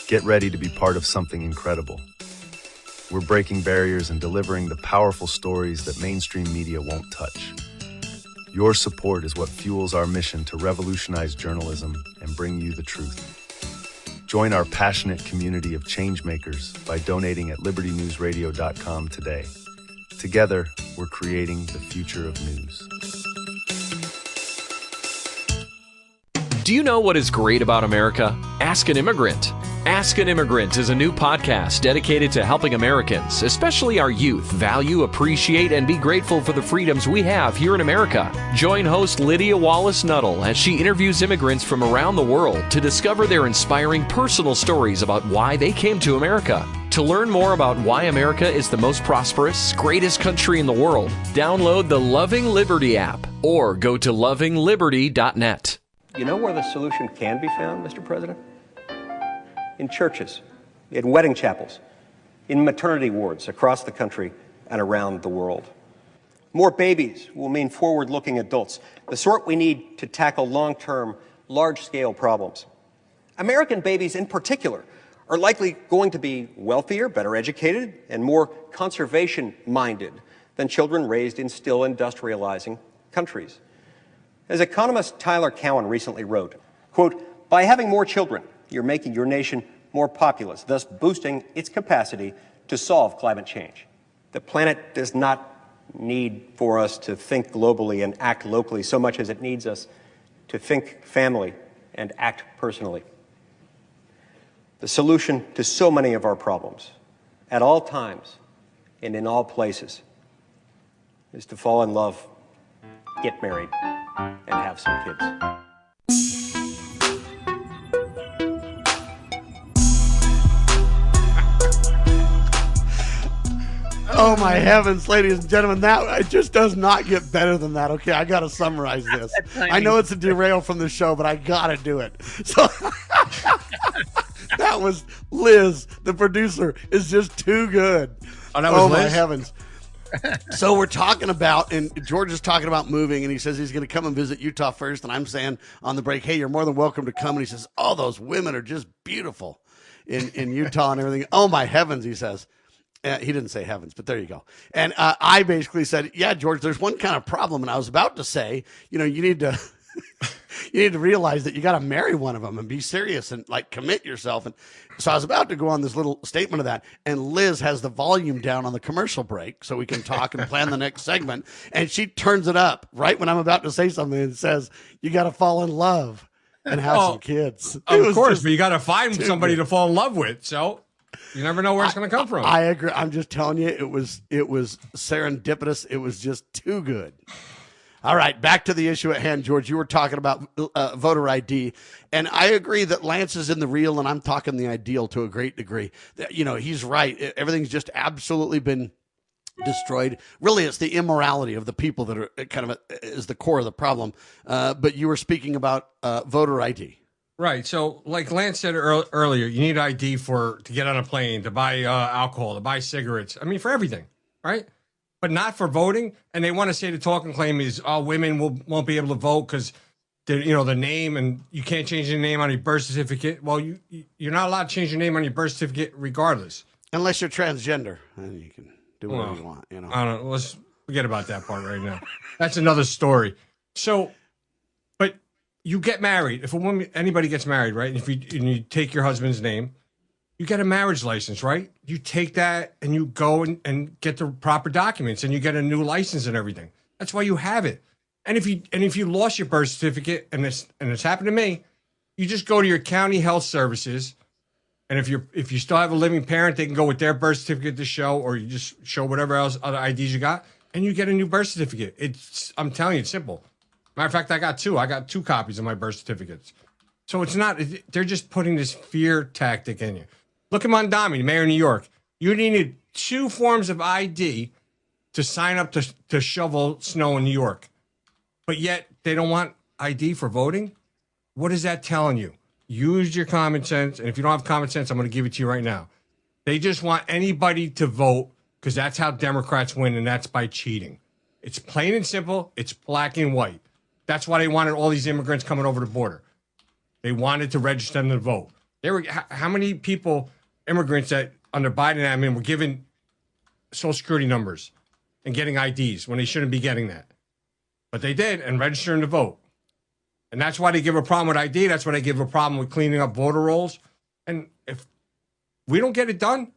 Get ready to be part of something incredible. We're breaking barriers and delivering the powerful stories that mainstream media won't touch. Your support is what fuels our mission to revolutionize journalism and bring you the truth. Join our passionate community of changemakers by donating at libertynewsradio.com today. Together, we're creating the future of news. Do you know what is great about America? Ask an Immigrant. Ask an Immigrant is a new podcast dedicated to helping Americans, especially our youth, value, appreciate, and be grateful for the freedoms we have here in America. Join host Lydia Wallace-Nuttall as she interviews immigrants from around the world to discover their inspiring personal stories about why they came to America. To learn more about why America is the most prosperous, greatest country in the world, download the Loving Liberty app or go to lovingliberty.net. You know where the solution can be found, Mr. President? In churches, in wedding chapels, in maternity wards across the country and around the world. More babies will mean forward-looking adults, the sort we need to tackle long-term, large-scale problems. American babies in particular are likely going to be wealthier, better educated, and more conservation-minded than children raised in still industrializing countries. As economist Tyler Cowen recently wrote, quote, "By having more children, you're making your nation more populous, thus boosting its capacity to solve climate change. The planet does not need for us to think globally and act locally so much as it needs us to think family and act personally. The solution to so many of our problems, at all times and in all places, is to fall in love, get married, and have some kids." Oh, my heavens, ladies and gentlemen, it just does not get better than that. Okay, I got to summarize this. I know it's a derail from the show, but I got to do it. So that was Liz, the producer, is just too good. Oh, that was Liz? My heavens. So we're talking about, and George is talking about moving, and he says he's going to come and visit Utah first, and I'm saying on the break, hey, you're more than welcome to come. And he says, oh, those women are just beautiful in Utah and everything. Oh, my heavens, he says. He didn't say heavens, but there you go. And I basically said, yeah, George, there's one kind of problem. And I was about to say, you need to you need to realize that you got to marry one of them and be serious and commit yourself. And so I was about to go on this little statement of that. And Liz has the volume down on the commercial break so we can talk and plan the next segment. And she turns it up right when I'm about to say something and says, you got to fall in love and have some kids. Of course, but you got to find somebody to fall in love with. So you never know where it's going to come from. I agree. I'm just telling you, it was serendipitous. It was just too good. All right, back to the issue at hand, George. You were talking about voter ID, and I agree that Lance is in the real, and I'm talking the ideal to a great degree. He's right. Everything's just absolutely been destroyed. Really, it's the immorality of the people that are kind of is the core of the problem. But you were speaking about voter ID. Right. So like Lance said earlier, you need ID to get on a plane, to buy alcohol, to buy cigarettes. I mean, for everything, right? But not for voting. And they want to say the talking claim is, women won't be able to vote because the name, and you can't change your name on your birth certificate. Well, you're not allowed to change your name on your birth certificate regardless. Unless you're transgender. Then you can do whatever you want, I don't know. Let's forget about that part right now. That's another story. So, but you get married. If a woman, anybody gets married, right? If you take your husband's name, you get a marriage license, right? You take that and you go and get the proper documents and you get a new license and everything. That's why you have it. And if you lost your birth certificate, and it's happened to me, you just go to your county health services, and if you still have a living parent, they can go with their birth certificate to show, or you just show whatever else other IDs you got, and you get a new birth certificate. I'm telling you, it's simple. Matter of fact, I got two. I got 2 copies of my birth certificates. So it's not. They're just putting this fear tactic in you. Look at Mondami, the mayor of New York. You needed 2 forms of ID to sign up to shovel snow in New York. But yet they don't want ID for voting? What is that telling you? Use your common sense. And if you don't have common sense, I'm going to give it to you right now. They just want anybody to vote because that's how Democrats win, and that's by cheating. It's plain and simple. It's black and white. That's why they wanted all these immigrants coming over the border. They wanted to register them to vote. How many people, immigrants that under Biden admin, were given Social Security numbers and getting IDs when they shouldn't be getting that? But they did, and registering to vote. And that's why they give a problem with ID. That's why they give a problem with cleaning up voter rolls. And if we don't get it done,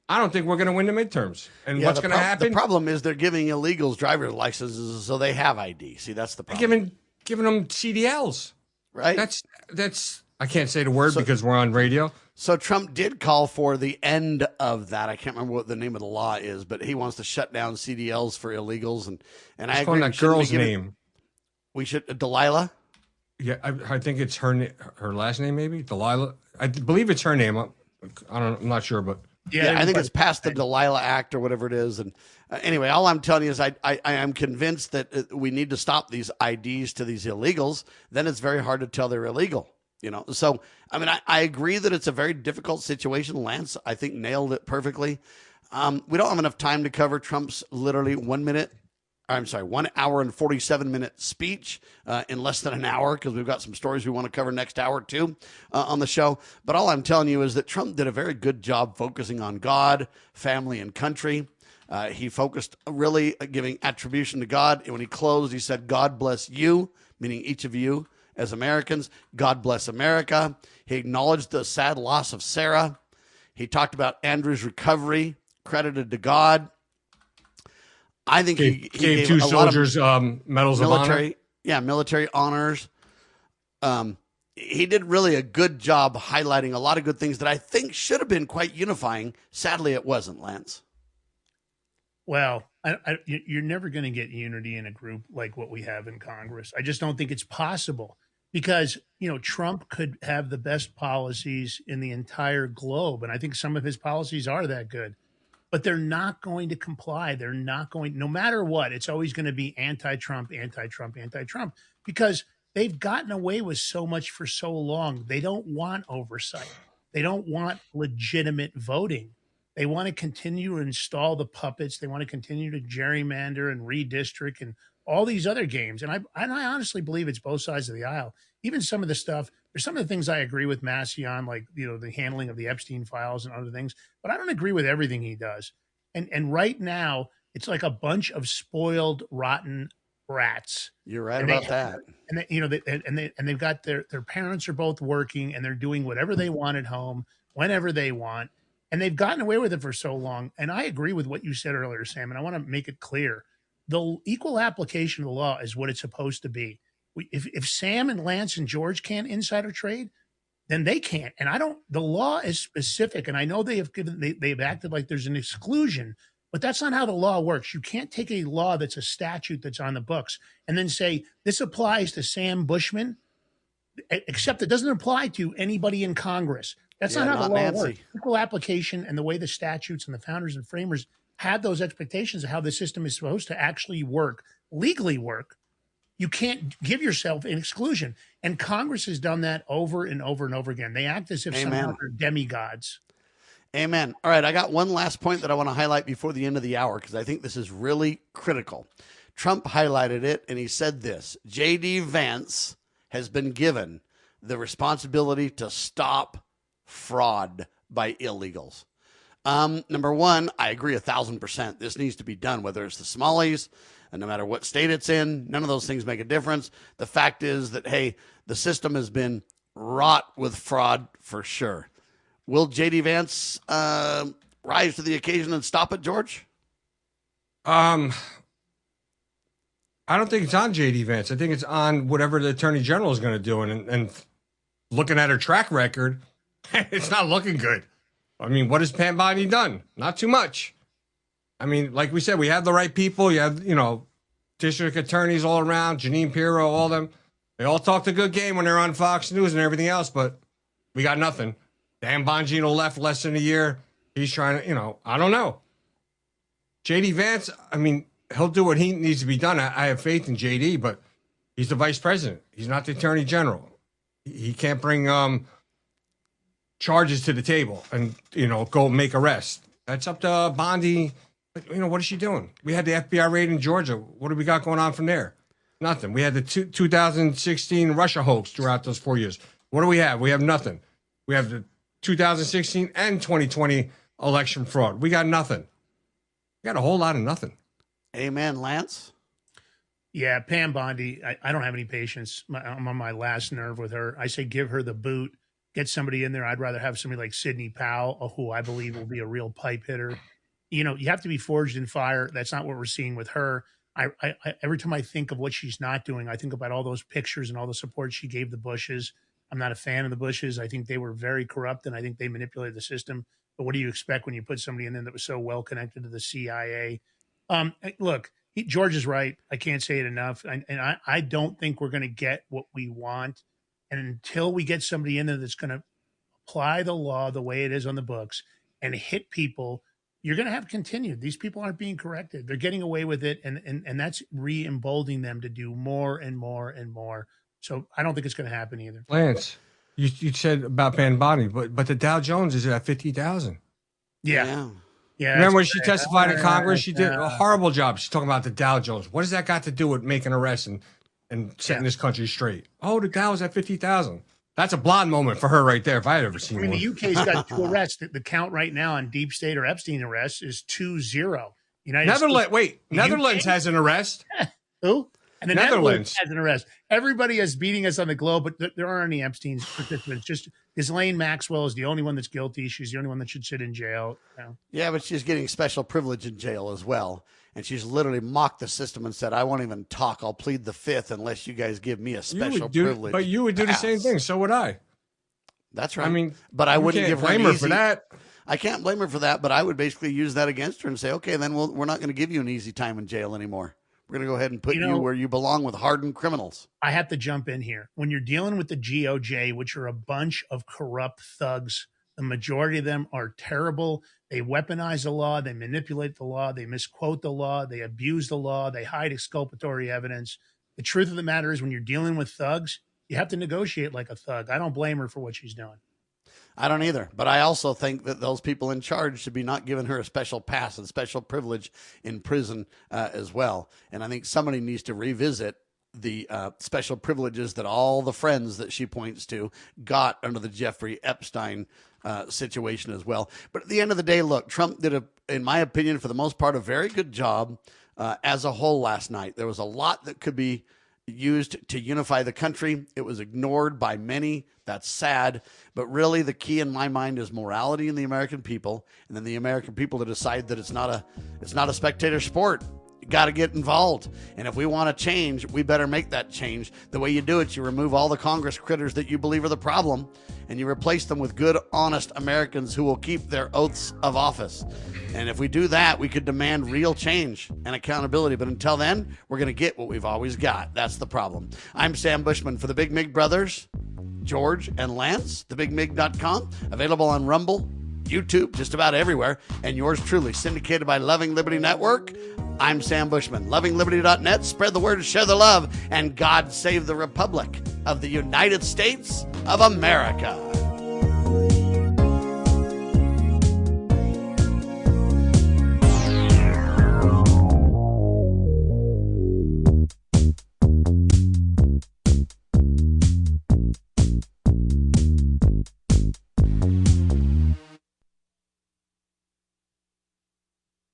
I don't think we're going to win the midterms. And what's going to happen? The problem is they're giving illegals driver's licenses so they have ID. See, that's the problem. Giving them CDLs. Right. That's I can't say the word because we're on radio. So Trump did call for the end of that. I can't remember what the name of the law is, but he wants to shut down CDLs for illegals. And I agree. That girl's name. We should Delilah. Yeah, I think it's her last name, maybe Delilah. I believe it's her name. I'm not sure, but yeah, I think it's past the Delilah Act or whatever it is. And anyway, all I'm telling you is I am convinced that we need to stop these IDs to these illegals. Then it's very hard to tell they're illegal. So I mean, I agree that it's a very difficult situation. Lance, I think, nailed it perfectly. We don't have enough time to cover Trump's literally 1 hour and 47-minute speech in less than an hour, because we've got some stories we want to cover next hour too on the show. But all I'm telling you is that Trump did a very good job focusing on God, family, and country. He focused really giving attribution to God. And when he closed, he said, "God bless you," meaning each of you as Americans. God bless America. He acknowledged the sad loss of Sarah. He talked about Andrew's recovery, credited to God. I think he gave 2 soldiers medals of honor. Yeah, military honors. He did really a good job highlighting a lot of good things that I think should have been quite unifying. Sadly, it wasn't, Lance. Well, you're never going to get unity in a group like what we have in Congress. I just don't think it's possible because, Trump could have the best policies in the entire globe. And I think some of his policies are that good. But they're not going to comply. They're not going, no matter what, it's always going to be anti-Trump, anti-Trump, anti-Trump, because they've gotten away with so much for so long. They don't want oversight. They don't want legitimate voting. They want to continue to install the puppets. They want to continue to gerrymander and redistrict and all these other games. And I honestly believe it's both sides of the aisle. Even some of the stuff, there's some of the things I agree with Massey on, like, the handling of the Epstein files and other things, but I don't agree with everything he does. And right now, it's like a bunch of spoiled, rotten brats. You're right about that. And they've got their parents are both working and they're doing whatever they want at home, whenever they want. And they've gotten away with it for so long. And I agree with what you said earlier, Sam, and I want to make it clear. The equal application of the law is what it's supposed to be. If Sam and Lance and George can't insider trade, then they can't. And the law is specific. And I know they've acted like there's an exclusion, but that's not how the law works. You can't take a law that's a statute that's on the books and then say, this applies to Sam Bushman, except it doesn't apply to anybody in Congress. That's not how the law works. Equal application and the way the statutes and the founders and framers had those expectations of how the system is supposed to actually work, legally work. You can't give yourself an exclusion. And Congress has done that over and over and over again. They act as if somehow they're demigods. Amen. All right, I got one last point that I want to highlight before the end of the hour because I think this is really critical. Trump highlighted it, and he said this: J.D. Vance has been given the responsibility to stop fraud by illegals. Number one, I agree 1,000%. This needs to be done, whether it's the Somalis, and no matter what state it's in, none of those things make a difference. The fact is that, hey, the system has been wrought with fraud for sure. Will J.D. Vance rise to the occasion and stop it, George? I don't think it's on J.D. Vance. I think it's on whatever the Attorney General is going to do. And looking at her track record, it's not looking good. I mean, what has Pam Bondi done? Not too much. I mean, like we said, we have the right people. You have, district attorneys all around, Janine Pirro, all them. They all talk a good game when they're on Fox News and everything else, but we got nothing. Dan Bongino left less than a year. He's trying to, I don't know. J.D. Vance, I mean, he'll do what he needs to be done. I have faith in J.D., but he's the vice president. He's not the attorney general. He can't bring charges to the table and, go make arrests. That's up to Bondi. What is she doing? We had the FBI raid in Georgia. What do we got going on from there? Nothing. We had the 2016 Russia hoax throughout those 4 years. What do we have? We have nothing. We have the 2016 and 2020 election fraud. We got nothing. We got a whole lot of nothing. Amen, Lance. Yeah, Pam Bondi, I don't have any patience. I'm on my last nerve with her. I say give her the boot, get somebody in there. I'd rather have somebody like Sidney Powell, who I believe will be a real pipe hitter. You have to be forged in fire. That's not what we're seeing with her. I every time I think of what she's not doing, I think about all those pictures and all the support she gave the Bushes. I'm not a fan of the Bushes. I think they were very corrupt, and I think they manipulated the system. But what do you expect when you put somebody in there that was so well connected to the CIA? Look, George is right. I can't say it enough. And I don't think we're going to get what we want. And until we get somebody in there that's going to apply the law the way it is on the books and hit people, you're going to have continued. These people aren't being corrected. They're getting away with it, and that's re-emboldening them to do more and more and more. So I don't think it's going to happen either. Lance, you said about Pam Bondi, but the Dow Jones is at 50,000. Yeah. Remember when she testified in Congress? She did a horrible job. She's talking about the Dow Jones. What does that got to do with making arrests and setting this country straight? Oh, the Dow is at 50,000. That's a blonde moment for her right there, if I had ever seen one. The UK's got 2 arrests. The count right now on deep state or Epstein arrests is 2-0. Netherlands has an arrest. Who? And the Netherlands has an arrest. Everybody is beating us on the globe, but there aren't any Epstein participants. Just Ghislaine Maxwell is the only one that's guilty. She's the only one that should sit in jail. Yeah, but she's getting special privilege in jail as well. And she's literally mocked the system and said, I won't even talk. I'll plead the fifth unless you guys give me a special privilege. But you would do the same thing. So would I. That's right. I mean, but I wouldn't give her blame her for that. I can't blame her for that, but I would basically use that against her and say, okay, then we're not going to give you an easy time in jail anymore. We're going to go ahead and put you where you belong with hardened criminals. I have to jump in here. When you're dealing with the GOJ, which are a bunch of corrupt thugs, the majority of them are terrible. They weaponize the law. They manipulate the law. They misquote the law. They abuse the law. They hide exculpatory evidence. The truth of the matter is when you're dealing with thugs, you have to negotiate like a thug. I don't blame her for what she's doing. I don't either. But I also think that those people in charge should be not giving her a special pass and special privilege in prison as well. And I think somebody needs to revisit the special privileges that all the friends that she points to got under the Jeffrey Epstein situation as well. But at the end of the day, look, Trump did, in my opinion, for the most part, a very good job as a whole last night. There was a lot that could be used to unify the country. It was ignored by many. That's sad. But really, the key in my mind is morality in the American people, and then the American people to decide that it's not a spectator sport. You got to get involved. And if we want to change, we better make that change. The way you do it, you remove all the Congress critters that you believe are the problem, and you replace them with good, honest Americans who will keep their oaths of office. And if we do that, we could demand real change and accountability. But until then, we're going to get what we've always got. That's the problem. I'm Sam Bushman for the Big Mig brothers, George and Lance, thebigmig.com, available on Rumble, YouTube, just about everywhere, and yours truly, syndicated by Loving Liberty Network. I'm Sam Bushman. LovingLiberty.net. Spread the word, share the love, and God save the Republic of the United States of America.